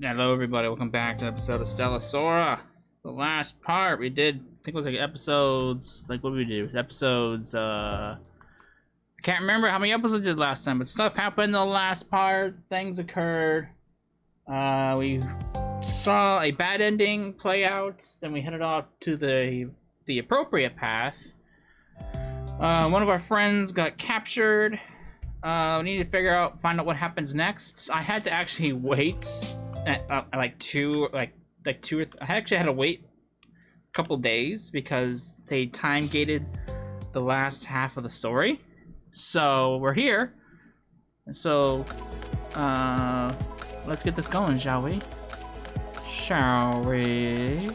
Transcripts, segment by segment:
Hello everybody, welcome back to an episode of Stella Sora. The last part we did, I think it was like episodes, like what did we do? It was episodes, I can't remember how many episodes we did last time, but stuff happened in the last part, things occurred. We saw a bad ending play out, then we headed off to the appropriate path. One of our friends got captured. We need to find out what happens next. I had to actually wait I actually had to wait a couple days because they time gated the last half of the story. So we're here. So let's get this going, shall we? Shall we?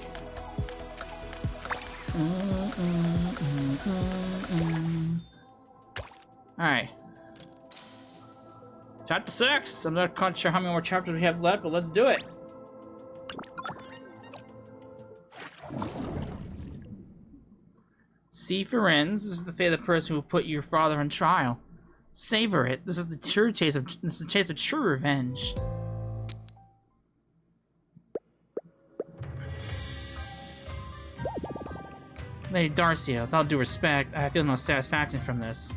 Alright. Chapter 6! I'm not quite sure how many more chapters we have left, but let's do it! See, Firenze, this is the fate of the person who put your father on trial. Savor it. This is the taste of true revenge. Lady Darcia, with all due respect, I feel no satisfaction from this.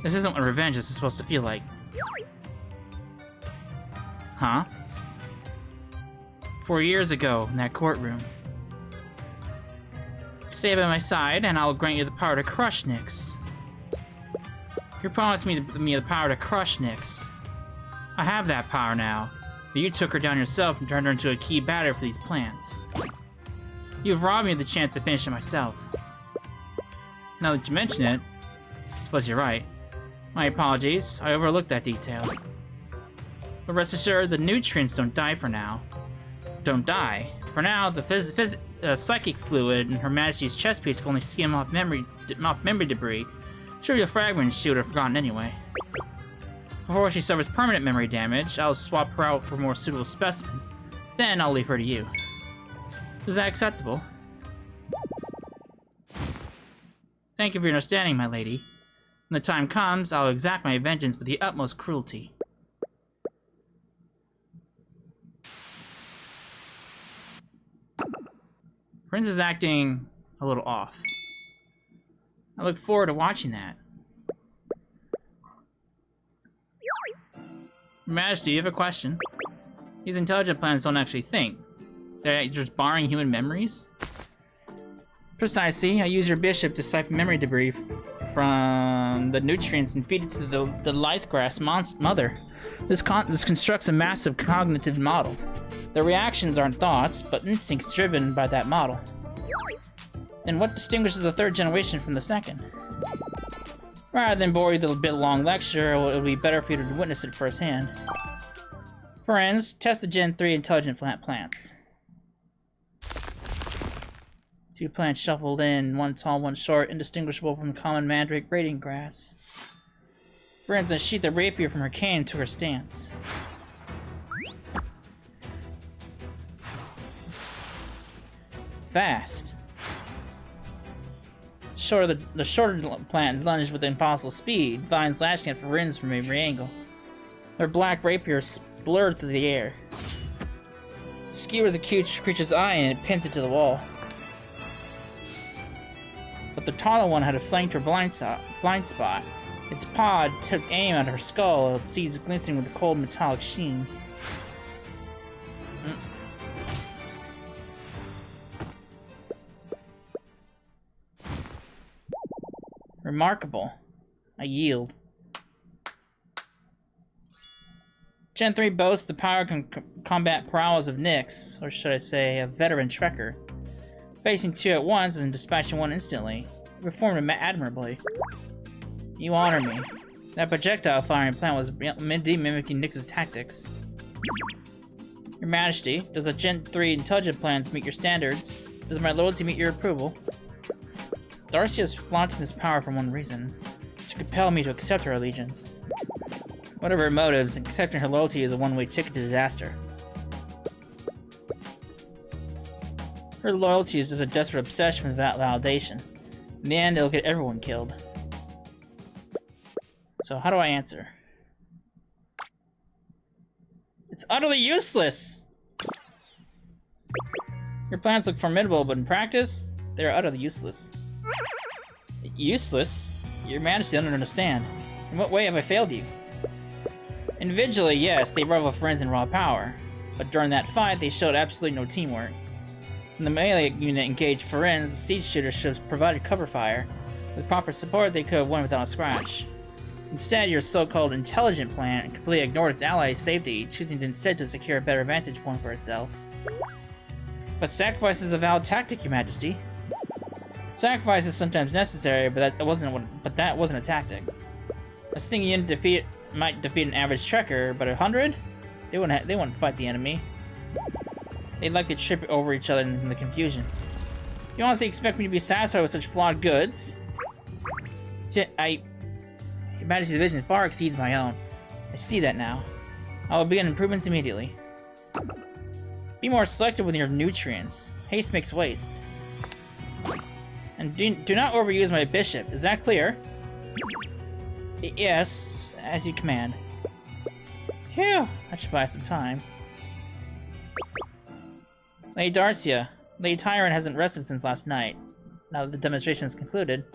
This isn't what revenge is supposed to feel like. Huh? 4 years ago, in that courtroom. Stay by my side, and I'll grant you the power to crush Nyx. You promised me the power to crush Nyx. I have that power now, but you took her down yourself and turned her into a key batter for these plants. You've robbed me of the chance to finish it myself. Now that you mention it, I suppose you're right. My apologies, I overlooked that detail. But rest assured, the nutrients don't die for now. Don't die. For now, the psychic fluid in Her Majesty's chest piece can only skim off memory debris. Trivial fragments she would have forgotten anyway. Before she suffers permanent memory damage, I'll swap her out for a more suitable specimen. Then I'll leave her to you. Is that acceptable? Thank you for your understanding, my lady. When the time comes, I'll exact my vengeance with the utmost cruelty. Prince is acting a little off. I look forward to watching that. Your Majesty, you have a question? These intelligent planets don't actually think. They're just borrowing human memories? Precisely. I use your bishop to siphon memory debris from the nutrients and feed it to the Lithgrass mother. This constructs a massive cognitive model. The reactions aren't thoughts, but instincts driven by that model. Then what distinguishes the third generation from the second? Rather than bore you with a bit long lecture, it would be better for you to witness it firsthand. Firenze, test the Gen 3 intelligent plants. 2 plants shuffled in, one tall, one short, indistinguishable from common mandrake braiding grass. Firenze unsheathed the rapier from her cane and took her stance. Fast. The shorter plant lunged with impossible speed, vines lashing at Firenze from every angle. Their black rapiers blurred through the air. It skewers a creature's eye and it pins it to the wall. But the taller one had flanked her blind spot. Its paw took aim at her skull, its seeds glinting with a cold metallic sheen. Remarkable. I yield. Gen 3 boasts the power and combat prowess of Nyx, or should I say, a veteran trekker. Facing 2 at once and dispatching 1 instantly. You performed admirably. You honor me. That projectile firing plant was indeed mimicking Nyx's tactics. Your Majesty, does the Gen 3 intelligent plans meet your standards? Does my loyalty meet your approval? Darcia is flaunting this power for one reason, to compel me to accept her allegiance. Whatever her motives, accepting her loyalty is a one-way ticket to disaster. Her loyalty is just a desperate obsession with validation. In the end, it'll get everyone killed. So how do I answer? It's utterly useless! Your plans look formidable, but in practice, they are utterly useless. Useless? Your Majesty, I don't understand. In what way have I failed you? Individually, yes, they rival friends in raw power. But during that fight, they showed absolutely no teamwork. When the melee unit engaged Firenze, the siege shooter should have provided cover fire. With proper support, they could have won without a scratch. Instead, your so-called intelligent plan completely ignored its allies' safety, choosing instead to secure a better vantage point for itself. But sacrifice is a valid tactic, Your Majesty. Sacrifice is sometimes necessary, but that wasn't a tactic. A single unit might defeat an average trekker, but 100? They wouldn't fight the enemy. They'd likely trip over each other in the confusion. You honestly expect me to be satisfied with such flawed goods? Your Majesty's vision far exceeds my own. I see that now. I will begin improvements immediately. Be more selective with your nutrients. Haste makes waste. And do not overuse my bishop. Is that clear? Yes, as you command. Phew, that should buy some time. Lady Darcia, Lady Tyrant hasn't rested since last night. Now that the demonstration is concluded.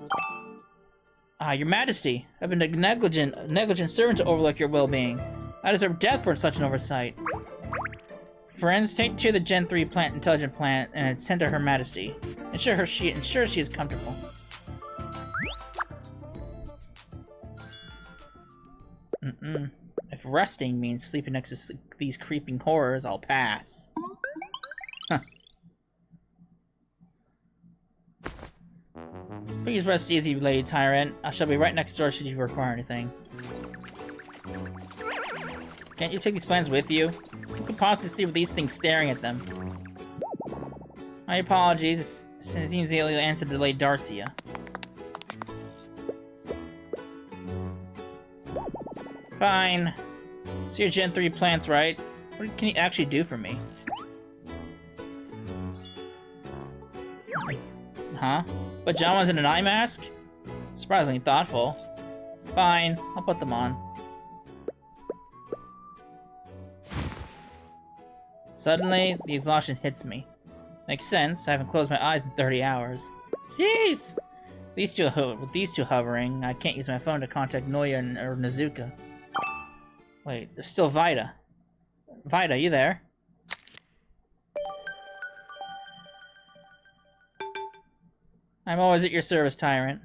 Your Majesty, I've been a negligent servant to overlook your well-being. I deserve death for such an oversight. Friends, take to the Gen 3 intelligent plant and send to Her Majesty. Ensure she is comfortable. If resting means sleeping next to these creeping horrors, I'll pass. Huh. Please rest easy, Lady Tyrant. I shall be right next door should you require anything. Can't you take these plans with you? Who could possibly see with these things staring at them? My apologies. It seems the only answer to Lady Darcia. Fine. So your Gen 3 plants, right? What can you actually do for me? Huh? Pajamas and an eye mask? Surprisingly thoughtful. Fine, I'll put them on. Suddenly, the exhaustion hits me. Makes sense, I haven't closed my eyes in 30 hours. Jeez! With these two hovering, I can't use my phone to contact Noya or Nezuka. Wait, there's still Vida. Vida, you there? I'm always at your service, Tyrant.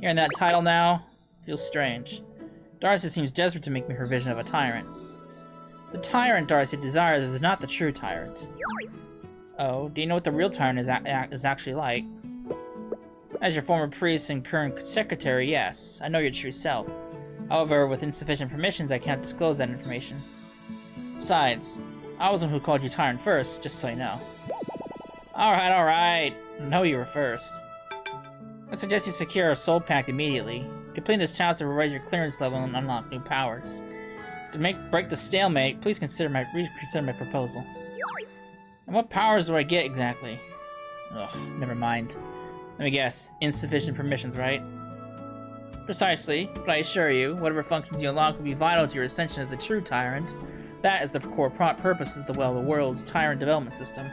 Hearing that title now feels strange. Darcia seems desperate to make me her vision of a tyrant. The tyrant Darcia desires is not the true tyrant. Oh, do you know what the real tyrant is actually like? As your former priest and current secretary, yes, I know your true self. However, with insufficient permissions, I cannot disclose that information. Besides, I was the one who called you tyrant first, just so you know. Alright. I know you were first. I suggest you secure a soul pact immediately. Completing this task will raise your clearance level and unlock new powers. To break the stalemate, please reconsider my proposal. And what powers do I get exactly? Ugh, never mind. Let me guess, insufficient permissions, right? Precisely, but I assure you, whatever functions you unlock will be vital to your ascension as the true tyrant. That is the core purpose of the world's tyrant development system.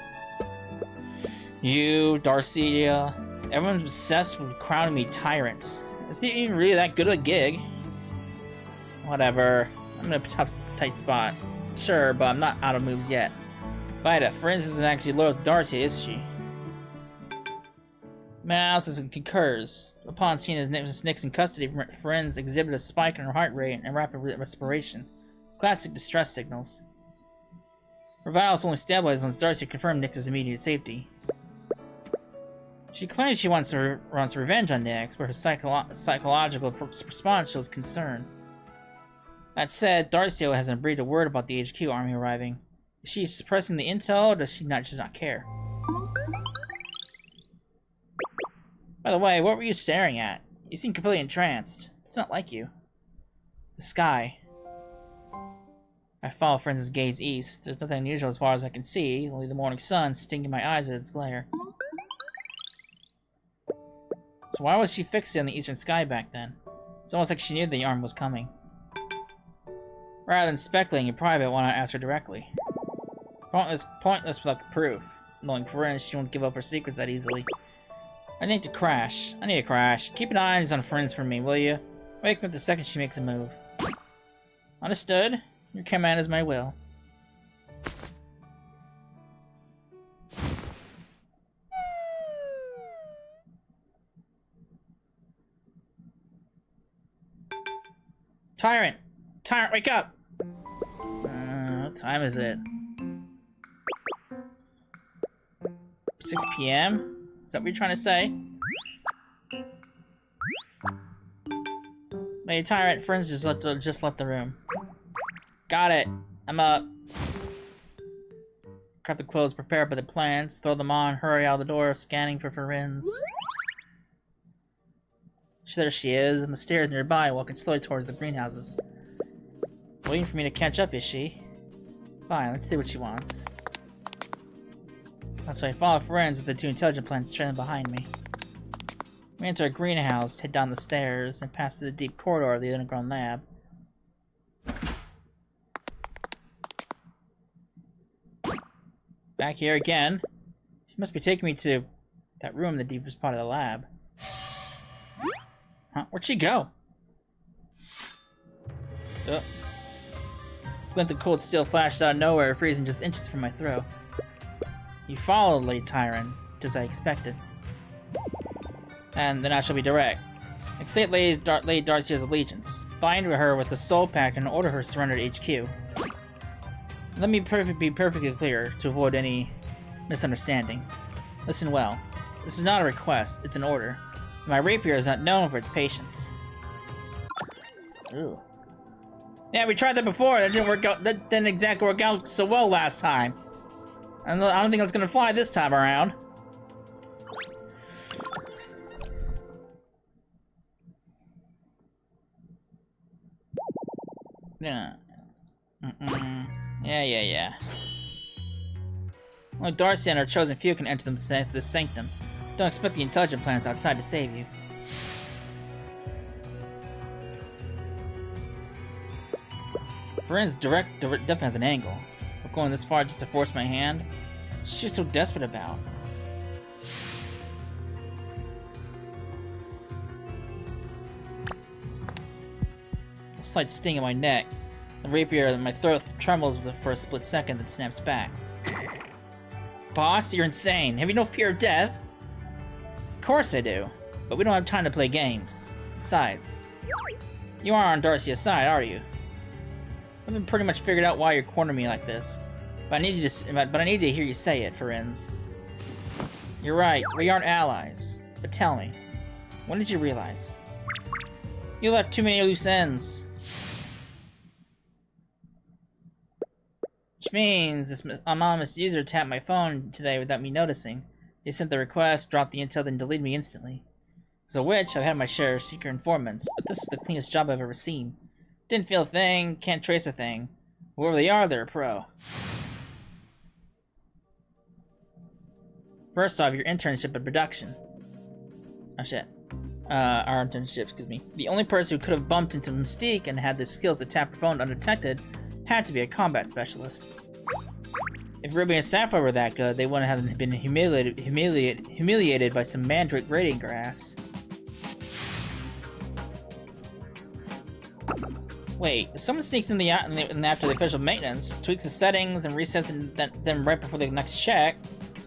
You, Darcia, everyone's obsessed with crowning me tyrant. Is it even really that good of a gig? Whatever. I'm in a tight spot. Sure, but I'm not out of moves yet. Vida, Firenze isn't actually loyal to Darcia, is she? Analysis concurs. Upon seeing his Nick's in custody, Firenze exhibited a spike in her heart rate and rapid respiration. Classic distress signals. Her vitals only stabilized once Darcia confirmed Nick's immediate safety. She claims she wants revenge on Nyx, but her psychological response shows concern. That said, Darcia hasn't breathed a word about the HQ army arriving. Is she suppressing the intel, or does she just not care? By the way, what were you staring at? You seem completely entranced. It's not like you. The sky. I follow Firenze's gaze east. There's nothing unusual as far as I can see, only the morning sun stinging my eyes with its glare. So why was she fixated on the eastern sky back then? It's almost like she knew the arm was coming. Rather than speculating in private, why not ask her directly? Pointless without proof. Knowing Firenze, she won't give up her secrets that easily. I need to crash. I need to crash. Keep an eye on Firenze for me, will you? Wake me up the second she makes a move. Understood. Your command is my will. Tyrant! Tyrant, wake up! What time is it? 6 p.m.? Is that what you're trying to say? Lady Tyrant, friends just left the room. Got it. I'm up. Grab the clothes prepared by the plans, throw them on, hurry out of the door, scanning for Firenze. There she is, on the stairs nearby, walking slowly towards the greenhouses. Waiting for me to catch up, is she? Fine, let's see what she wants. So I follow Firenze with the two intelligent plants trailing behind me. We enter a greenhouse, head down the stairs, and pass through the deep corridor of the underground lab. Back here again. She must be taking me to that room in the deepest part of the lab. Huh? Where'd she go? Oh. Glint of cold steel flashed out of nowhere, freezing just inches from my throat. You followed, Lady Tyrant, just as I expected. And then I shall be direct. Accept Lady Darcia's allegiance. Bind her with the soul pact and order her to surrender to HQ. Let me be perfectly clear to avoid any misunderstanding. Listen well. This is not a request, it's an order. My rapier is not known for its patience. Ugh. Yeah, we tried that before. That didn't work out. That didn't exactly work out so well last time. I don't think it's gonna fly this time around. Yeah. Yeah. Only Darcia and her chosen few can enter this sanctum. Don't expect the intelligent plants outside to save you. Firenze definitely has an angle. But going this far just to force my hand? What's she so desperate about? A slight sting in my neck. The rapier in my throat trembles for a split second, then snaps back. Boss, you're insane. Have you no fear of death? Of course I do. But we don't have time to play games. Besides, you aren't on Darcia's side, are you? I've been pretty much figured out why you're cornering me like this. But I need to hear you say it, Firenze. You're right, we aren't allies. But tell me, when did you realize? You left too many loose ends. Which means this anonymous user tapped my phone today without me noticing. They sent the request, dropped the intel, then deleted me instantly. As a witch, I've had my share of secret informants, but this is the cleanest job I've ever seen. Didn't feel a thing, can't trace a thing. Whoever they are, they're a pro. First off, your internship at production. Oh shit. Our internship, excuse me. The only person who could have bumped into Mystique and had the skills to tap her phone undetected had to be a combat specialist. If Ruby and Sapphire were that good, they wouldn't have been humiliated by some mandrake grading grass. Wait, if someone sneaks in after the official maintenance, tweaks the settings, and resets them right before the next check,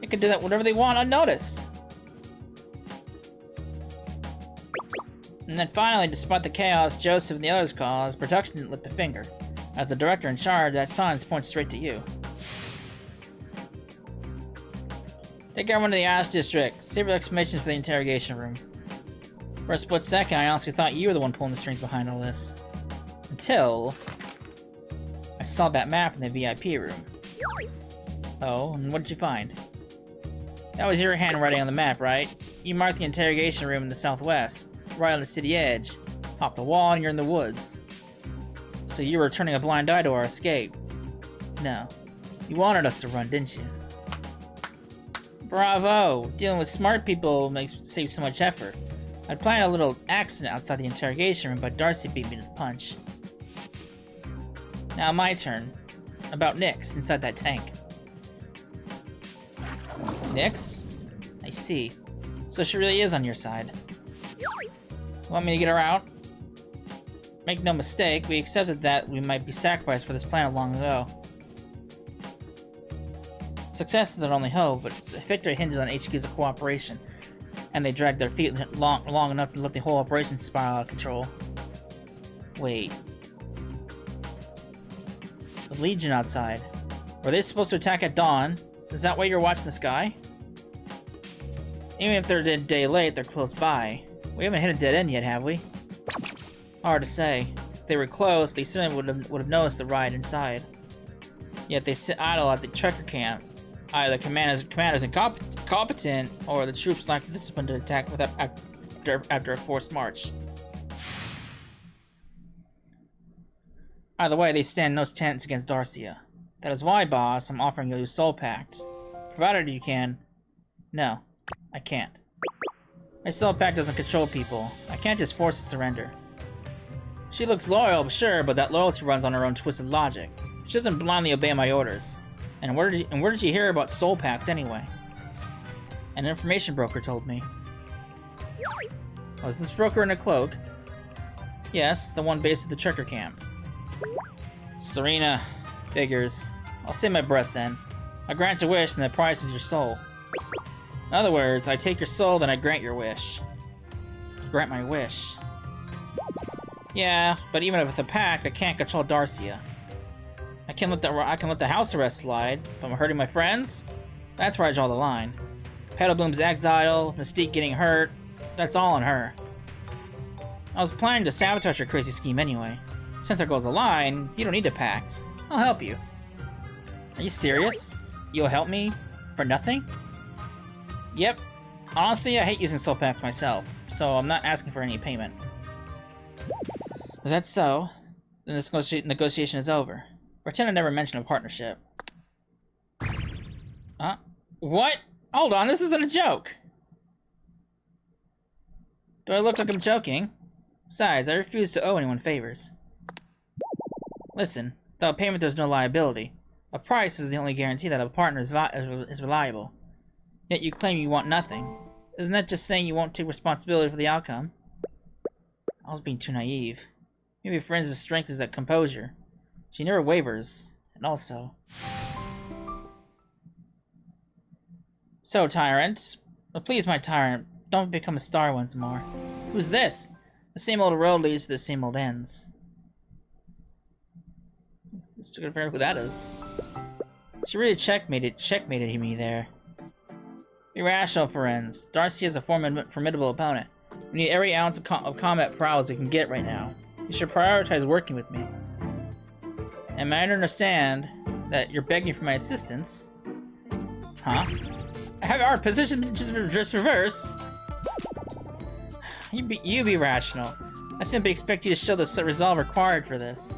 they could do that whatever they want unnoticed. And then finally, despite the chaos Joseph and the others caused, production didn't lift a finger. As the director in charge, that sign points straight to you. Take everyone to the Ash District. Save your exclamations for the interrogation room. For a split second, I honestly thought you were the one pulling the strings behind all this. Until I saw that map in the VIP room. Oh, and what did you find? That was your handwriting on the map, right? You marked the interrogation room in the southwest, right on the city edge. Off the wall and you're in the woods. So you were turning a blind eye to our escape. No. You wanted us to run, didn't you? Bravo! Dealing with smart people saves so much effort. I'd planned a little accident outside the interrogation room, but Darcia beat me to the punch. Now my turn. About Nyx inside that tank. Nix? I see. So she really is on your side. Want me to get her out? Make no mistake, we accepted that we might be sacrificed for this planet long ago. Success is our only hope, but victory hinges on HQ's cooperation. And they dragged their feet long enough to let the whole operation spiral out of control. Wait. The Legion outside. Were they supposed to attack at dawn? Is that why you're watching the sky? Even if they're a day late, they're close by. We haven't hit a dead end yet, have we? Hard to say. If they were close, they certainly would have noticed the riot inside. Yet they sit idle at the trekker camp. Either the commander's incompetent, or the troops lack the discipline to attack after a forced march. Either way, they stand no chance against Darcia. That is why, boss, I'm offering you a soul pact. Provided you can. No, I can't. My soul pact doesn't control people. I can't just force a surrender. She looks loyal, sure, but that loyalty runs on her own twisted logic. She doesn't blindly obey my orders. And where did you hear about soul pacts anyway? An information broker told me. Was this broker in a cloak? Yes, the one based at the trekker camp. Serena. Figures. I'll save my breath then. I grant a wish, and the price is your soul. In other words, I take your soul, then I grant your wish. Grant my wish. Yeah, but even with a pact, I can't control Darcia. I can let the house arrest slide, but I'm hurting my friends? That's where I draw the line. Petalbloom's exile, Mystique getting hurt, that's all on her. I was planning to sabotage her crazy scheme anyway. Since our goals align, you don't need a pact. I'll help you. Are you serious? You'll help me? For nothing? Yep. Honestly, I hate using soul packs myself, so I'm not asking for any payment. Is that so? Then this negotiation is over. Pretend I never mentioned a partnership. Huh? What? Hold on, this isn't a joke! Do I look like I'm joking? Besides, I refuse to owe anyone favors. Listen, without payment there's no liability. A price is the only guarantee that a partner is reliable. Yet you claim you want nothing. Isn't that just saying you won't take responsibility for the outcome? I was being too naive. Maybe Firenze's strength is that composure. She never wavers, and also... So, tyrant. Well, please, my tyrant, don't become a star once more. Who's this? The same old road leads to the same old ends. Just gonna figure out who that is. She really checkmated me there. Be rational, Firenze. Darcia is a formidable opponent. We need every ounce of combat prowess we can get right now. You should prioritize working with me. And I understand that you're begging for my assistance. Huh? Have our position just reversed? You be rational. I simply expect you to show the resolve required for this.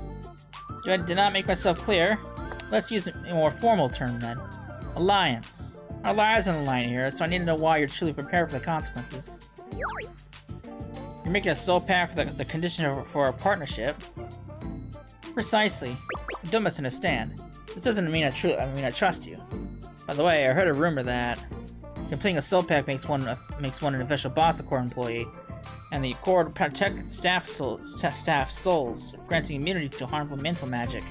I did not make myself clear. Let's use a more formal term then. Alliance. Our lives are on the line here, so I need to know why you're truly prepared for the consequences. You're making a soul pact for the condition for a partnership. Precisely. You don't misunderstand. This doesn't mean I trust you. By the way, I heard a rumor that completing a soul pact makes one an official boss Accord employee, and the Accord protects staff souls, granting immunity to harmful mental magic.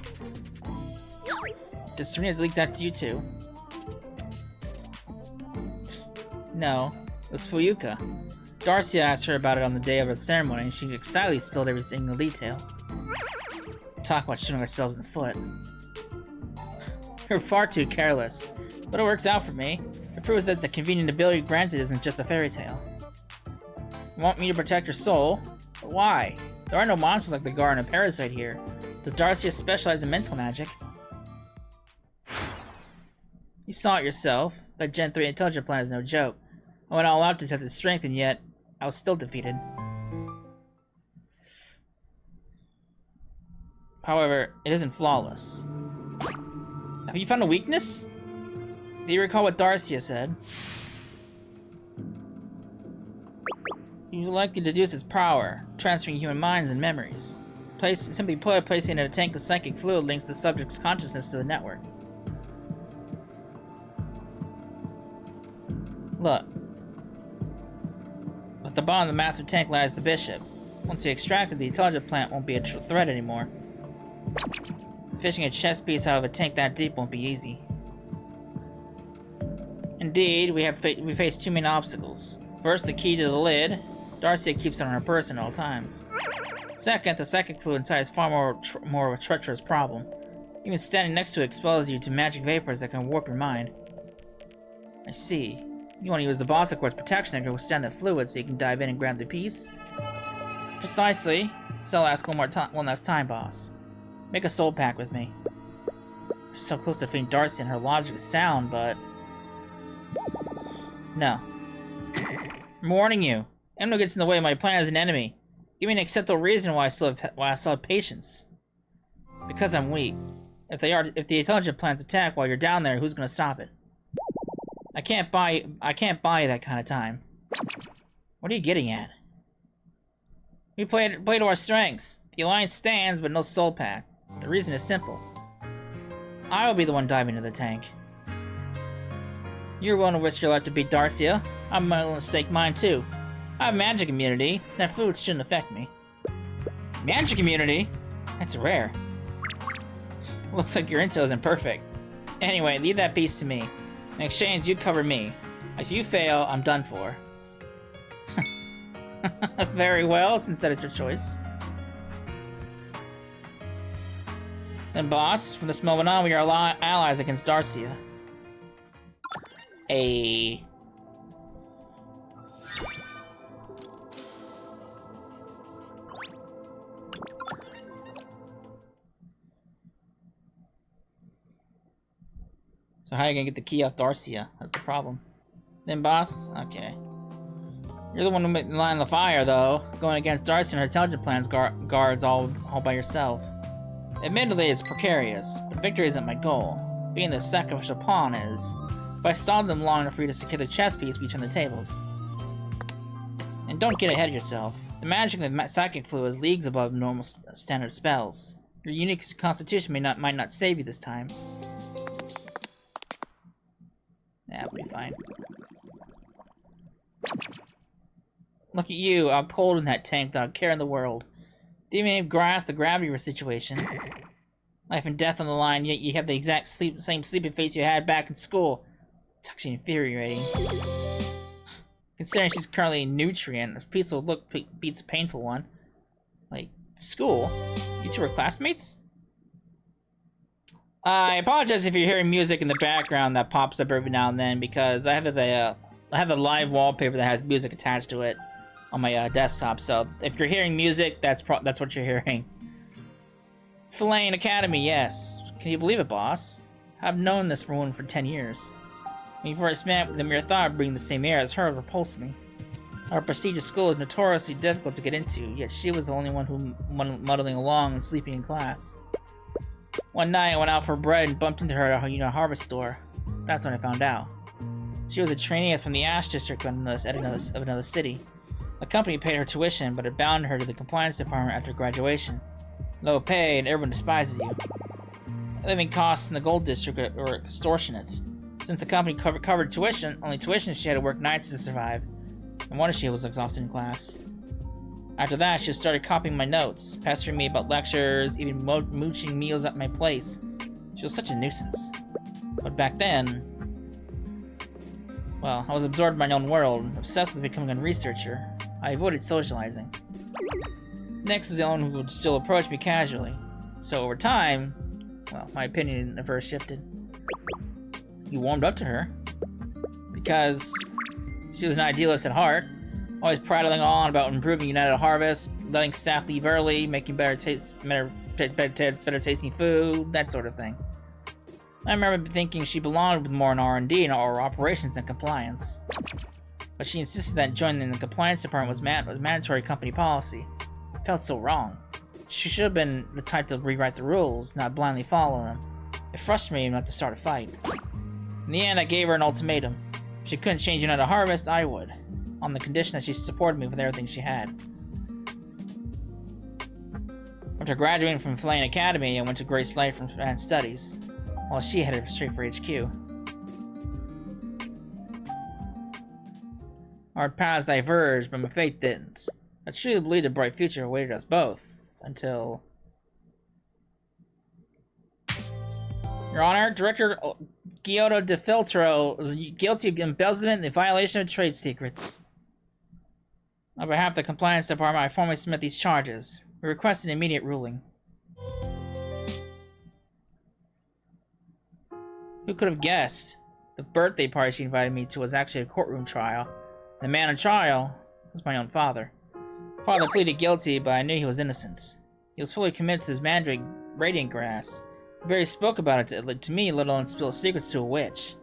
Did Serena leak that to you too? No, it was Fuyuka. Darcia asked her about it on the day of her ceremony, and she excitedly spilled every single detail. Talk about shooting ourselves in the foot. You're far too careless, but it works out for me. It proves that the convenient ability granted isn't just a fairy tale. You want me to protect your soul? But why? There are no monsters like the Garden of Parasite here. Does Darcia specialize in mental magic? You saw it yourself. That Gen 3 intelligent plan is no joke. I went all out to test its strength, and yet I was still defeated. However, it isn't flawless. Have you found a weakness? Do you recall what Darcia said? You likely deduce its power, transferring human minds and memories. Simply put, placing it in a tank of psychic fluid links the subject's consciousness to the network. Look. At the bottom of the massive tank lies the bishop. Once we extract it, the intelligent plant won't be a threat anymore. Fishing a chess piece out of a tank that deep won't be easy. Indeed, we face two main obstacles. First, the key to the lid. Darcia keeps it on her person at all times. Second, the psychic fluid inside is far more of a treacherous problem. Even standing next to it exposes you to magic vapors that can warp your mind. I see. You want to use the boss of course protection that can withstand the fluid so you can dive in and grab the piece? Precisely. Stella asks one last time, boss. Make a soul pact with me. We're so close to defeating Darcia and her logic is sound, but... No. I'm warning you. Anyone who gets in the way of my plan is an enemy. Give me an acceptable reason why I still have patience. Because I'm weak. If the intelligent plants attack while you're down there, who's gonna stop it? I can't buy that kind of time. What are you getting at? We play to our strengths. The alliance stands, but no soul pact. The reason is simple. I will be the one diving into the tank. You're willing to risk your life to beat Darcia. I'm willing to stake mine too. I have magic immunity. That fluid shouldn't affect me. Magic immunity? That's rare. Looks like your intel isn't perfect. Anyway, leave that piece to me. In exchange, you cover me. If you fail, I'm done for. Very well, since that is your choice. Then, boss, from this moment on, we are allies against Darcia. A. So how are you gonna get the key off Darcia? That's the problem. Then, boss? Okay. You're the one who made the line of the fire, though. Going against Darcia and her intelligent plans guards all by yourself. Admittedly, it's precarious, but victory isn't my goal. Being the sacrificial pawn is. But I stalled them long enough for you to secure the chess piece between the tables. And don't get ahead of yourself. The magic of the psychic fluid is leagues above normal standard spells. Your unique constitution might not save you this time. That'll be fine. Look at you, I'm cold in that tank without a care in the world. Didn't even grasp the gravity of your situation. Life and death on the line, yet you have the exact same sleeping face you had back in school. It's actually infuriating. Considering she's currently a nutrient, a peaceful look beats a painful one. Like, school? You two were classmates? I apologize if you're hearing music in the background that pops up every now and then, because I have a live wallpaper that has music attached to it on my desktop. So if you're hearing music, that's what you're hearing. Firenze Academy, yes. Can you believe it, boss? I've known this woman for 10 years. When you first met, the mere thought of breathing the same air as her repulsed me. Our prestigious school is notoriously difficult to get into, yet she was the only one who muddling along and sleeping in class. One night, I went out for bread and bumped into her at a harvest store. That's when I found out. She was a trainee from the Ash District of another city. The company paid her tuition, but it bound her to the compliance department after graduation. Low pay, and everyone despises you. Living costs in the Gold District are extortionate. Since the company covered tuition, she had to work nights to survive. No wonder she was exhausted in class. After that, she started copying my notes, pestering me about lectures, even mooching meals at my place. She was such a nuisance. But back then, well, I was absorbed in my own world, obsessed with becoming a researcher. I avoided socializing. Next was the one who would still approach me casually. So over time, well, my opinion of her shifted. You warmed up to her. Because she was an idealist at heart. Always prattling on about improving United Harvest, letting staff leave early, making better tasting food, that sort of thing. I remember thinking she belonged more in R&D and our operations than compliance. But she insisted that joining the compliance department was mandatory company policy. It felt so wrong. She should have been the type to rewrite the rules, not blindly follow them. It frustrated me not to start a fight. In the end, I gave her an ultimatum. If she couldn't change United Harvest, I would. On the condition that she supported me with everything she had. After graduating from Firenze Academy, I went to Grace Light for advanced studies, while she headed straight for HQ. Our paths diverged, but my faith didn't. I truly believed a bright future awaited us both, until... Your Honor, Director Giotto de Filtro was guilty of embezzlement and the violation of trade secrets. On behalf of the Compliance Department, I formally submit these charges. We request an immediate ruling. Who could have guessed? The birthday party she invited me to was actually a courtroom trial. The man on trial was my own father. Father pleaded guilty, but I knew he was innocent. He was fully committed to his mandrake radiant grass. He barely spoke about it to me, let alone spill secrets to a witch.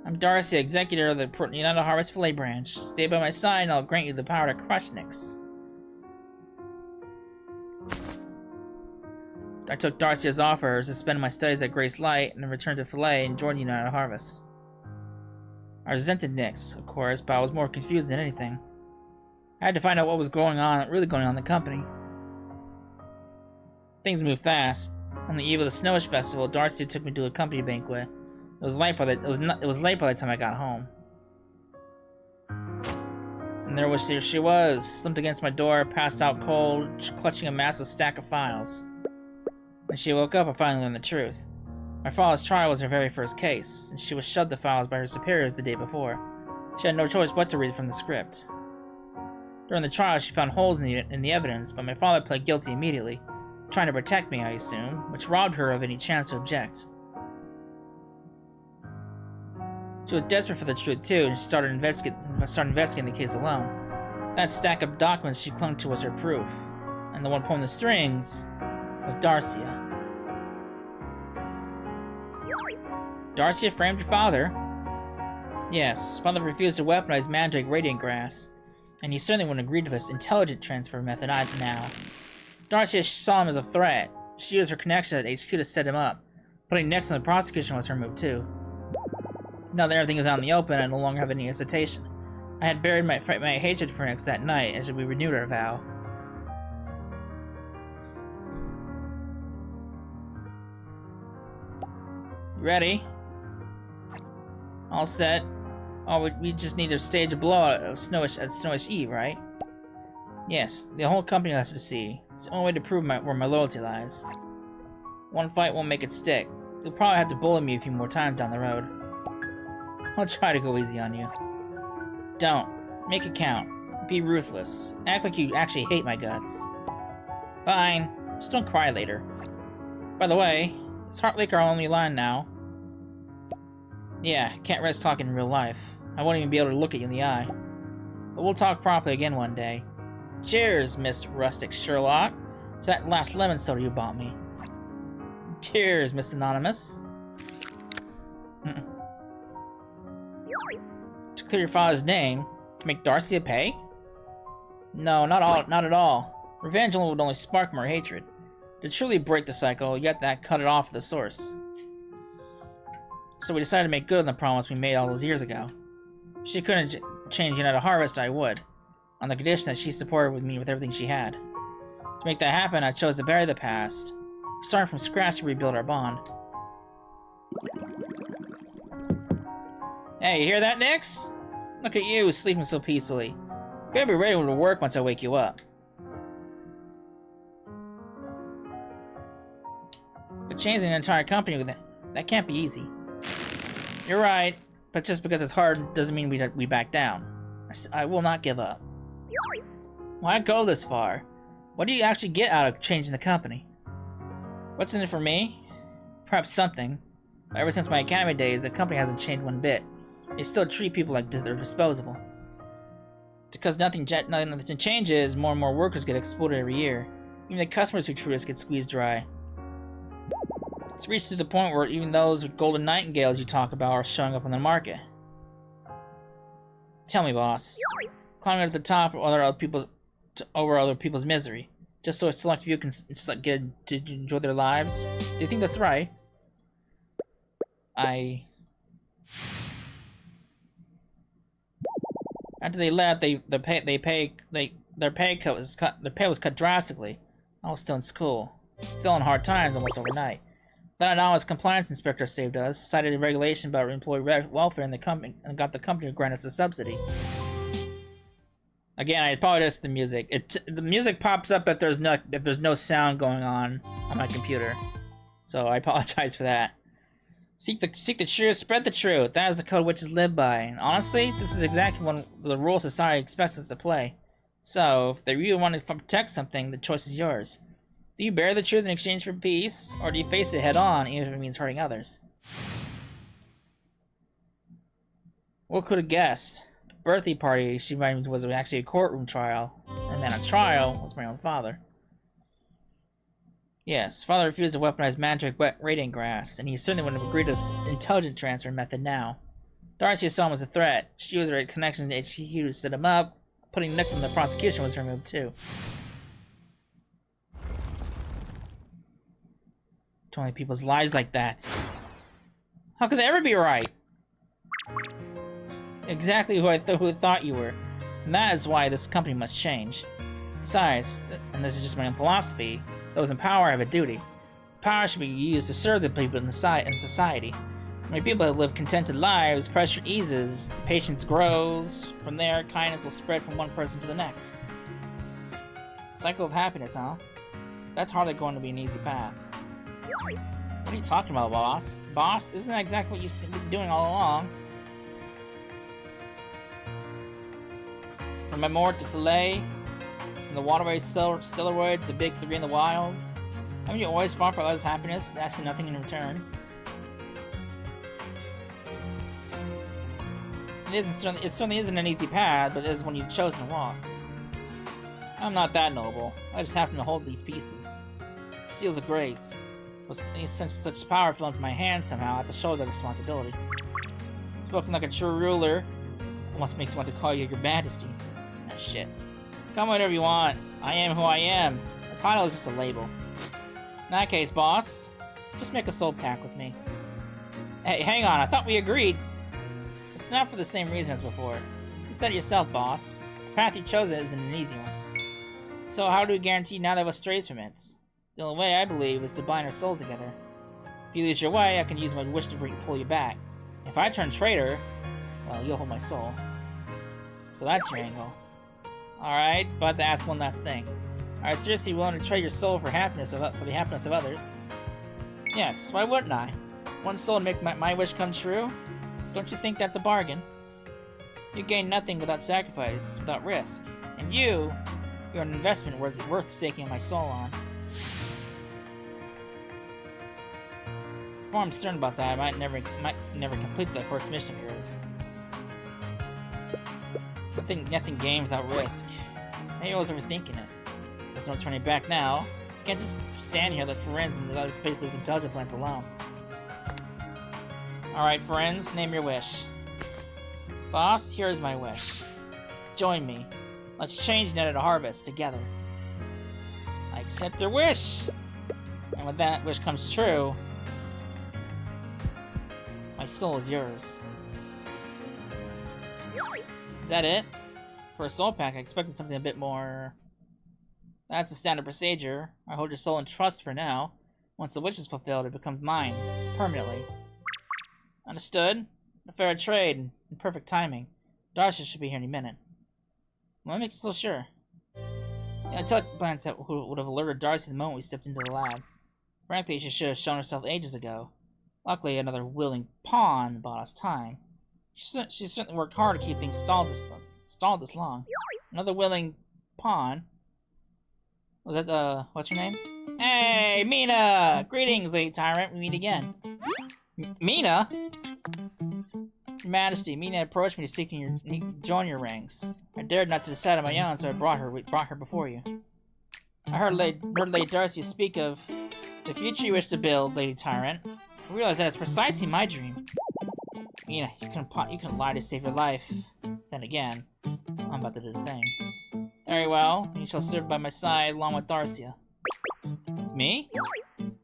I'm Darcia, executor of the United Harvest Fillet Branch. Stay by my side and I'll grant you the power to crush Nyx. I took Darcia's offer, suspended my studies at Grace Light, and then returned to Fillet and joined United Harvest. I resented Nyx, of course, but I was more confused than anything. I had to find out what was really going on in the company. Things moved fast. On the eve of the Snowish Festival, Darcia took me to a company banquet. It was late by the time I got home. And there she was, slumped against my door, passed out cold, clutching a massive stack of files. When she woke up, I finally learned the truth. My father's trial was her very first case, and she was shoved the files by her superiors the day before. She had no choice but to read from the script. During the trial, she found holes in the evidence, but my father pled guilty immediately, trying to protect me, I assume, which robbed her of any chance to object. She was desperate for the truth, too, and started investigating the case alone. That stack of documents she clung to was her proof, and the one pulling the strings was Darcia. Darcia framed your father? Yes, father refused to weaponize Mandrake Radiant Grass, and he certainly wouldn't agree to this intelligent transfer method now. Darcia saw him as a threat. She used her connection at HQ to set him up. Putting Nyx on the prosecution was her move, too. Now that everything is out in the open, I no longer have any hesitation. I had buried my hatred for Nyx that night as we renewed our vow. You ready? All set. Oh, we just need to stage a blowout of Snowish Eve, right? Yes, the whole company has to see. It's the only way to prove where my loyalty lies. One fight won't make it stick. You'll probably have to bully me a few more times down the road. I'll try to go easy on you. Don't. Make it count. Be ruthless. Act like you actually hate my guts. Fine. Just don't cry later. By the way, is Heart Lake our only line now? Yeah, can't risk talking in real life. I won't even be able to look at you in the eye. But we'll talk properly again one day. Cheers, Miss Rustic Sherlock. To that last lemon soda you bought me. Cheers, Miss Anonymous. To clear your father's name, to make Darcia pay? No, not at all. Revenge would only spark more hatred. To truly break the cycle, you have to cut it off at the source. So we decided to make good on the promise we made all those years ago. If she couldn't change United Harvest, I would, on the condition that she supported me with everything she had. To make that happen, I chose to bury the past, starting from scratch to rebuild our bond. Hey, you hear that, Nyx? Look at you, sleeping so peacefully. You better be ready to work once I wake you up. But changing an entire company, that can't be easy. You're right, but just because it's hard doesn't mean we back down. I will not give up. Why go this far? What do you actually get out of changing the company? What's in it for me? Perhaps something. But ever since my academy days, the company hasn't changed one bit. They still treat people like they're disposable. Because nothing changes, more and more workers get exploited every year. Even the customers who treat us get squeezed dry. It's reached to the point where even those with golden nightingales you talk about are showing up on the market. Tell me, boss. Climbing to the top over other people's misery, just so a select few can get to enjoy their lives? Do you think that's right? After they left, their pay was cut drastically. I was still in school. Fell in hard times almost overnight. That anonymous compliance inspector saved us, cited a regulation about employee welfare in the company, and got the company to grant us a subsidy. Again, I apologize for the music. The music pops up if there's no sound going on my computer, so I apologize for that. Seek the truth, spread the truth. That is the code witches live by. And honestly, this is exactly one of the rules society expects us to play. So, if they really want to protect something, the choice is yours. Do you bear the truth in exchange for peace, or do you face it head-on, even if it means hurting others? What could have guessed? The birthday party she reminded me was actually a courtroom trial, and then a trial was my own father. Yes, father refused to weaponize magic radiant grass, and he certainly wouldn't have agreed to this intelligent transfer method now. Darcia saw him as a threat. She used her connections to HQ to set him up. Putting Nix on the prosecution was her move too. Too many people's lives like that. How could they ever be right? Exactly who I thought you were. And that is why this company must change. Besides, and this is just my own philosophy, those in power have a duty. Power should be used to serve the people in society. When people live contented lives, pressure eases, the patience grows. From there, kindness will spread from one person to the next. Cycle of happiness, huh? That's hardly going to be an easy path. What are you talking about, boss? Boss, isn't that exactly what you've been doing all along? From Memoir to Filet, from the waterway Stellaroid, the big three in the wilds. Haven't you always fought for others' happiness, asking nothing in return? It certainly isn't an easy path, but it is one you've chosen to walk. I'm not that noble. I just happen to hold these pieces. Seals of grace. Well, since such power fell into my hands somehow, I have to shoulder the responsibility. Spoken like a true ruler, almost makes me want to call you your majesty. Ah, shit. Call me whatever you want. I am who I am. The title is just a label. In that case, boss, just make a soul pact with me. Hey, hang on, I thought we agreed. It's not for the same reason as before. You said it yourself, boss. The path you chose isn't an easy one. So how do we guarantee neither of us strays from it? The only way, I believe, is to bind our souls together. If you lose your way, I can use my wish to pull you back. If I turn traitor, well, you'll hold my soul. So that's your angle. Alright, but I have to ask one last thing. Are you seriously willing to trade your soul for the happiness of others? Yes, why wouldn't I? One soul to make my wish come true? Don't you think that's a bargain? You gain nothing without sacrifice, without risk. And you're an investment worth staking my soul on. Before I'm stern about that, I might never complete the first mission of yours. Nothing gained without risk. Maybe I was overthinking it. There's no turning back now. I can't just stand here, let Firenze and let us face those intelligent plants alone. Alright, friends, name your wish. Boss, here's my wish. Join me. Let's change Net to Harvest together. I accept your wish! And when that wish comes true, my soul is yours. Is that it? For a soul pack, I expected something a bit more... That's a standard procedure. I hold your soul in trust for now. Once the wish is fulfilled, it becomes mine, permanently. Understood? A fair trade, and perfect timing. Darcia should be here any minute. What makes you so sure? The intelligent plans that would have alerted Darcia the moment we stepped into the lab. Frankly, she should have shown herself ages ago. Luckily, another willing pawn bought us time. She certainly worked hard to keep things stalled this long. Another willing pawn? Was that, what's her name? Hey, Mina! Greetings, Lady Tyrant. We meet again. Mina? Your Majesty, Mina approached me to seek join your ranks. I dared not to decide on my own, so I brought her before you. I heard Lady Darcia speak of the future you wish to build, Lady Tyrant. I realized that it's precisely my dream. Mina, you can lie to save your life. Then again, I'm about to do the same. Very well, you shall serve by my side along with Darcia. Me?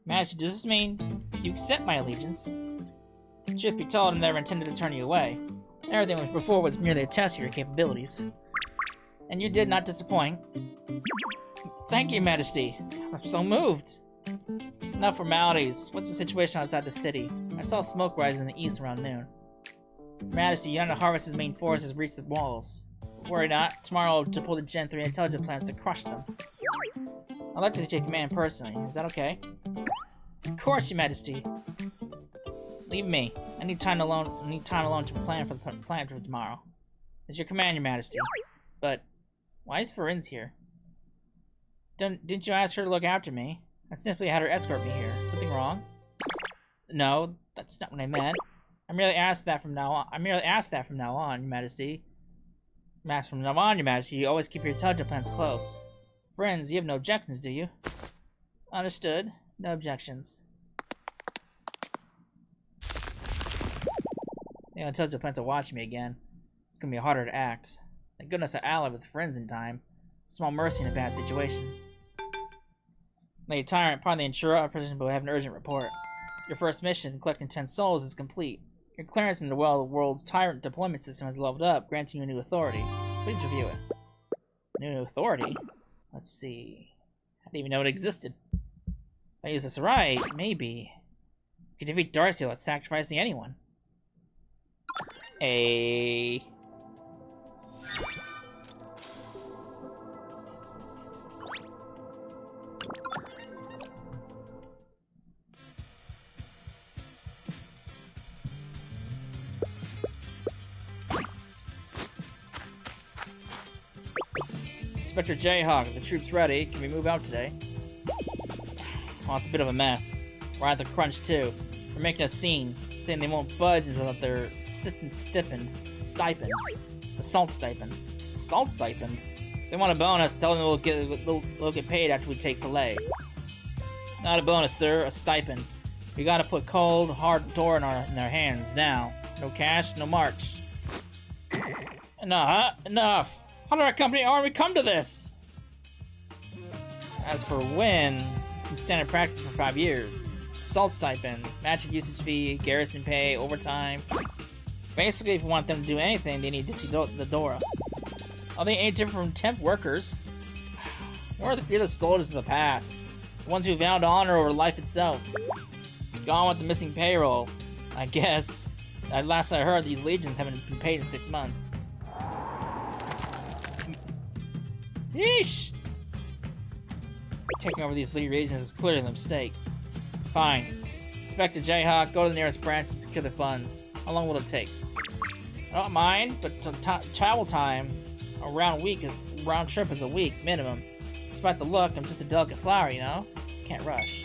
Majesty, does this mean you accept my allegiance? Truth be told, I never intended to turn you away. Everything before was merely a test of your capabilities. And you did not disappoint. Thank you, Majesty. I'm so moved. Enough formalities. What's the situation outside the city? I saw smoke rise in the east around noon. Your Majesty, United Harvest's main force has reached the walls. Worry not. Tomorrow I'll deploy the Gen 3 intelligence plans to crush them. I'd like to take command personally. Is that okay? Of course, Your Majesty. Leave me. I need time alone to plan for tomorrow. It's your command, Your Majesty. But why is Firenze here? Didn't you ask her to look after me? I simply had her escort me here. Something wrong? No, that's not what I meant. I merely asked that from now on, Your Majesty. From now on, Your Majesty, you always keep your intelligence plans close. Friends, you have no objections, do you? Understood. No objections. The intelligence plans are watching me again. It's gonna be harder to act. Thank goodness I allied with friends in time. Small mercy in a bad situation. Lady Tyrant, pardon the intrusion, but we have an urgent report. Your first mission, collecting 10 souls, is complete. Your clearance in the world's Tyrant deployment system has leveled up, granting you a new authority. Please review it. New authority? Let's see. I didn't even know it existed. If I use this right, maybe. You could defeat Darcia without sacrificing anyone. Inspector Jayhawk, the troops ready. Can we move out today? Oh, it's a bit of a mess. We're at the crunch too. They're making a scene, saying they won't budge without their assistant stipend. Assault stipend. Assault stipend? They want a bonus, tell them they'll get paid after we take filet. Not a bonus, sir, a stipend. We gotta put cold, hard door in our hands now. No cash, no march. Enough! How did our company army come to this? As for when, it's been standard practice for 5 years. Assault stipend, matching usage fee, garrison pay, overtime. Basically, if you want them to do anything, they need to see the Dora. Are they any different from temp workers? We're the fearless soldiers of the past. The ones who vowed honor over life itself. Gone with the missing payroll, I guess. Last I heard, these legions haven't been paid in 6 months. Yeesh! Taking over these lead regions is clearly a mistake. Fine. Inspector Jayhawk, go to the nearest branch and secure the funds. How long will it take? I don't mind, but travel time round trip is a week minimum. Despite the look, I'm just a delicate flower, you know? Can't rush.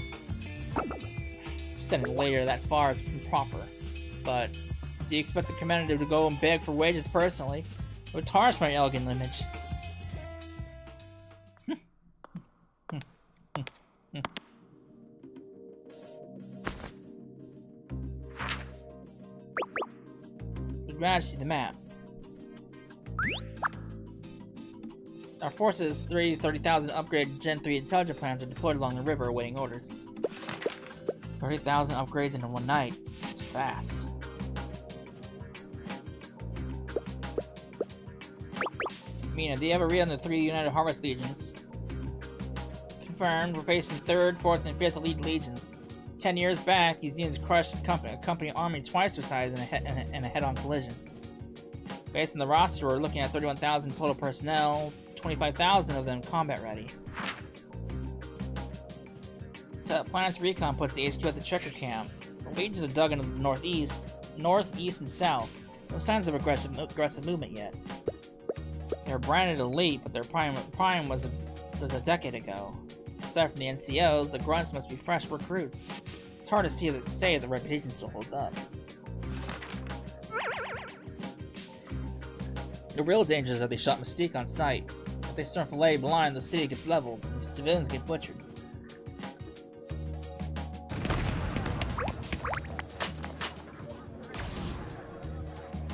Sending later that far is improper. But do you expect the commander to go and beg for wages personally? It would tarnish my elegant image. Glad to see the map. Our forces, 30,000 upgraded Gen 3 intelligence plans are deployed along the river awaiting orders. 30,000 upgrades in one night. It's fast. Mina, do you have a read on the 3 United Harvest Legions? Confirmed, we're facing 3rd, 4th, and 5th Elite Legions. 10 years back, these units crushed a company army twice their size in a head-on collision. Based on the roster, we're looking at 31,000 total personnel, 25,000 of them combat ready. Planet's recon puts the HQ at the checker camp. The legions are dug into the northeast, and south. No signs of aggressive movement yet. They're branded elite, but their prime was a decade ago. Aside from the NCOs, the grunts must be fresh recruits. It's hard to say if the reputation still holds up. The real danger is that they shot Mystique on sight. If they start filet blind, the city gets leveled, and civilians get butchered.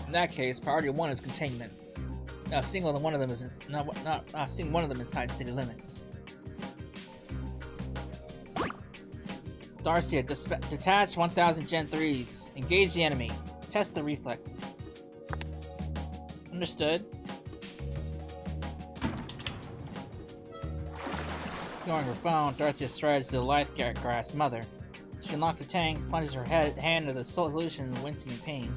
In that case, priority 1 is containment. Not a single one of them inside city limits. Darcia, detach 1,000 Gen 3s. Engage the enemy. Test the reflexes. Understood. Ignoring her phone, Darcia strides to the life grass mother. She unlocks the tank, plunges her hand into the solution, wincing in pain.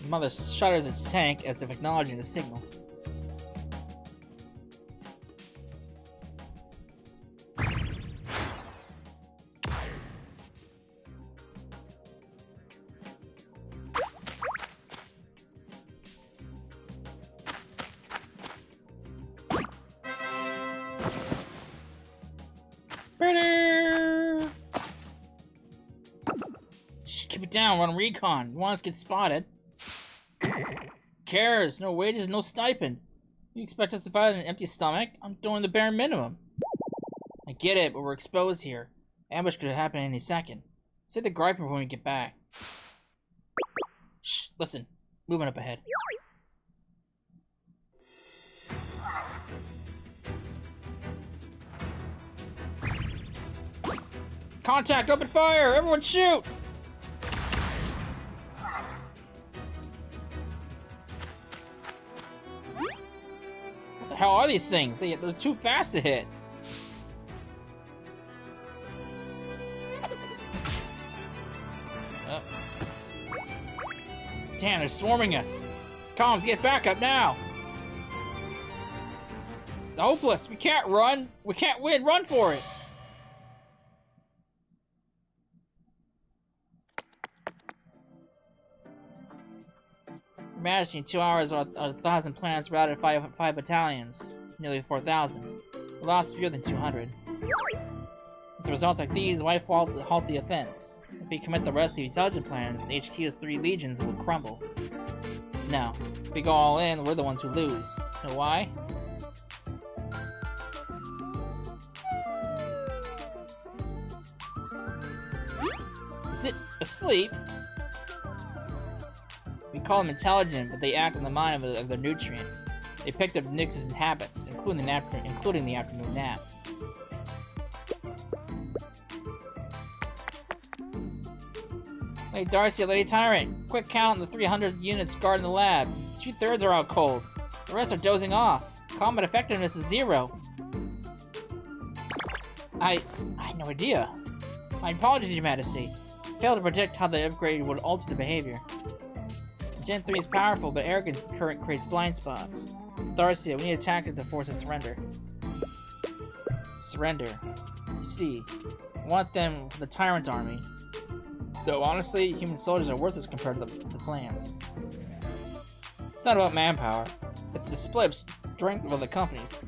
The mother shudders its tank as if acknowledging the signal. Shh, keep it down, we're on recon. You want us to get spotted? Cares? No wages, no stipend. You expect us to fight on an empty stomach? I'm doing the bare minimum. I get it, but we're exposed here. Ambush could happen any second. Say the gripe when we get back. Shh, listen. Moving up ahead. Contact! Open fire! Everyone shoot! What the hell are these things? They're too fast to hit. Oh. Damn, they're swarming us. Comms, get back up now! It's hopeless. We can't run. We can't win. Run for it. Majesty, in 2 hours, 1,000 planets routed 5 battalions. Nearly 4,000. We lost fewer than 200. With results like these, why halt the offense? If we commit the rest of the intelligent planets, HQ's 3 legions will crumble. No. If we go all in, we're the ones who lose. You know why? Is it asleep? We call them intelligent, but they act on the mind of their nutrient. They picked up Nyx's habits, including the afternoon nap. Lady Darcia, Lady Tyrant, quick count the 300 units guarding the lab. 2/3 are out cold. The rest are dozing off. Combat effectiveness is 0. I had no idea. My apologies, Your Majesty. I failed to predict how the upgrade would alter the behavior. Gen 3 is powerful, but arrogance creates blind spots. Darcia, we need a tactic to force a surrender. Surrender. You see, I want them for the Tyrant army. Though honestly, human soldiers are worthless compared to the plans. It's not about manpower. It's the split strength of other companies.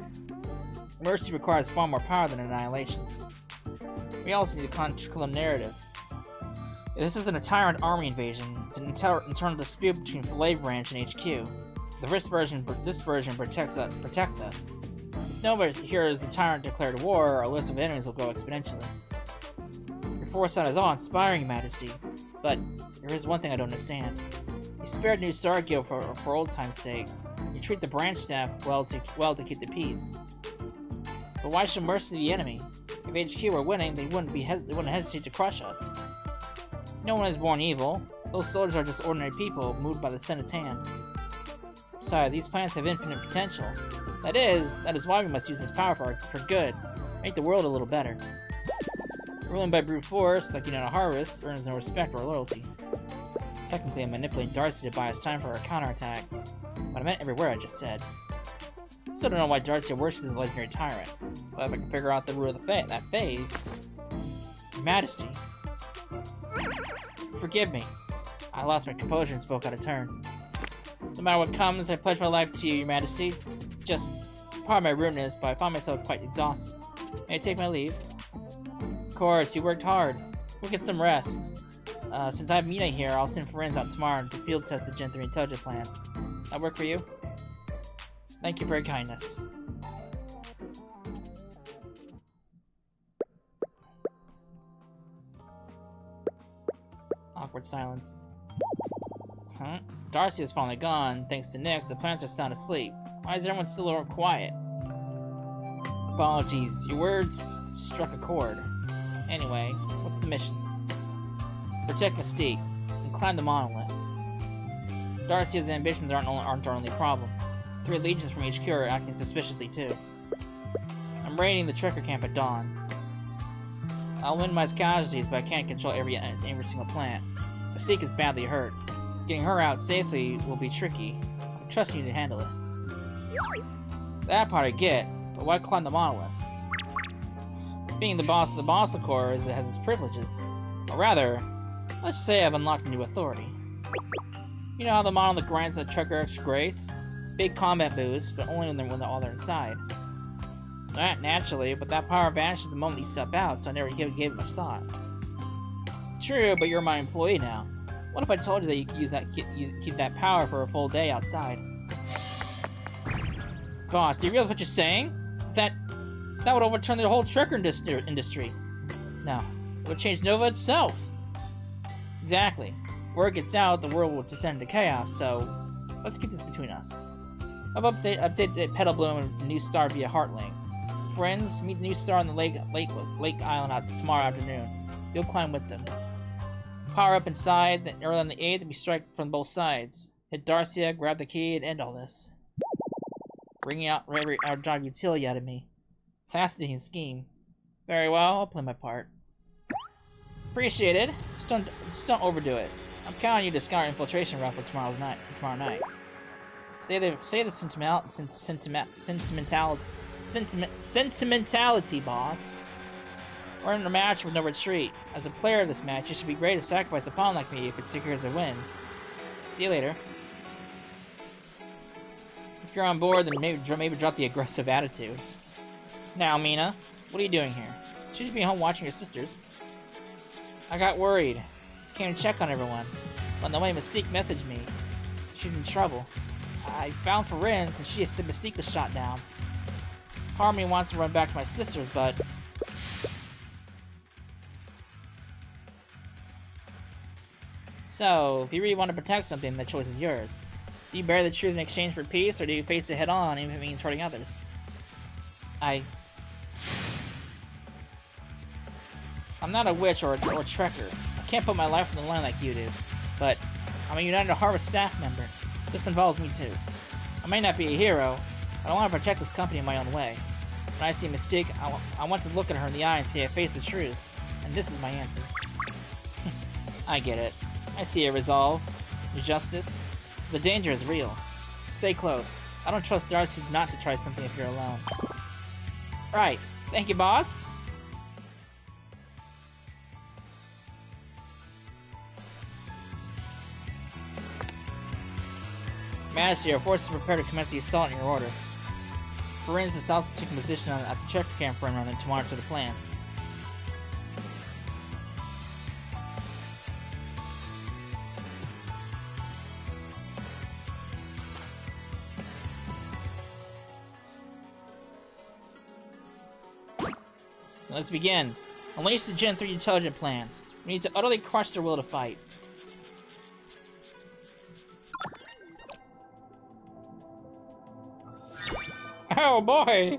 Mercy requires far more power than annihilation. We also need a curriculum narrative. This isn't a Tyrant army invasion, it's an internal dispute between Filet Branch and HQ. This version protects us. If nobody hears the Tyrant declared war, our list of enemies will grow exponentially. Your foresight is awe-inspiring, Your Majesty, but there is one thing I don't understand. You spared New Star Guild for old time's sake. You treat the branch staff well to keep the peace. But why show mercy to the enemy? If HQ were winning, they wouldn't hesitate to crush us. No one is born evil. Those soldiers are just ordinary people, moved by the Senate's hand. Besides, these planets have infinite potential. That is why we must use this power for good. Make the world a little better. Ruling by brute force, like you know, a harvest, earns no respect or loyalty. Technically, I'm manipulating Darcia to buy us time for our counterattack, but I meant every word I just said. Still don't know why Darcia worships the legendary Tyrant, but if I can figure out the root of that faith... Your Majesty. Forgive me. I lost my composure and spoke out of turn. No matter what comes, I pledge my life to you, Your Majesty. Just part of my rudeness, but I find myself quite exhausted. May I take my leave? Of course, you worked hard. We'll get some rest. Since I have Mina here, I'll send Firenze out tomorrow to field test the Gen 3 intelligent plants. That work for you? Thank you for your kindness. Awkward silence. Huh? Darcia is finally gone. Thanks to Nyx, the plants are sound asleep. Why is everyone still quiet? Apologies. Your words struck a chord. Anyway, what's the mission? Protect Mystique and climb the monolith. Darcia's ambitions aren't our only problem. 3 legions from HQ are acting suspiciously too. I'm raiding the Trekker camp at dawn. I'll minimize casualties, but I can't control every single plant. Mystique is badly hurt. Getting her out safely will be tricky. I'm trusting you to handle it. That part I get, but why climb the monolith? Being the boss of the Boss Corps has its privileges. Or rather, let's say I've unlocked a new authority. You know how the monolith grants a Trekker extra grace? Big combat boost, but only when they're inside. Not naturally, but that power vanishes the moment you step out, so I never gave it much thought. True, but you're my employee now. What if I told you that you could keep that power for a full day outside? Boss, do you realize what you're saying? That would overturn the whole Trekker industry. No, it would change Nova itself. Exactly. If word gets out, the world will descend into chaos, so let's keep this between us. I've updated Petal Bloom and New Star via Heartlink. Friends, meet New Star on the Lake Island tomorrow afternoon. You'll climb with them. Power up inside, then early on the 8th, and we strike from both sides. Hit Darcia, grab the key, and end all this. Bringing out our job utility out of me. Fascinating scheme. Very well, I'll play my part. Appreciate it. Just don't overdo it. I'm counting on you to scout infiltration route for tomorrow night. Say the sentimentality, boss. We're in a match with no retreat. As a player of this match, you should be ready to sacrifice a pawn like me if it secures a win. See you later. If you're on board, then maybe drop the aggressive attitude. Now, Mina, what are you doing here? You should be home watching your sisters. I got worried. Came to check on everyone. On the way, Mystique messaged me. She's in trouble. I found Firenze, and she said Mystique was shot down. Part of me wants to run back to my sisters, but... So, if you really want to protect something, the choice is yours. Do you bear the truth in exchange for peace, or do you face it head-on even if it means hurting others? I'm not a witch or a trekker. I can't put my life on the line like you do. But I'm a United Harvest staff member. This involves me too. I may not be a hero, but I want to protect this company in my own way. When I see Mystique, I want to look at her in the eye and say I face the truth. And this is my answer. I get it. I see a resolve. Justice. The danger is real. Stay close. I don't trust Darcia not to try something if you're alone. Right. Thank you, boss. Majesty, our forces prepare to commence the assault in your order. Firenze is also taking position at the Trekker camp for and to monitor the plans. Let's begin. Unleash the Gen 3 intelligent plants. We need to utterly crush their will to fight. Oh boy!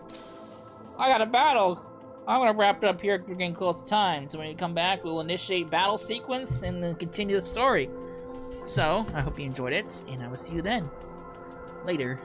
I got a battle! I'm gonna wrap it up here. We're getting close to time. So when you come back, we'll initiate battle sequence and then continue the story. So, I hope you enjoyed it, and I will see you then. Later.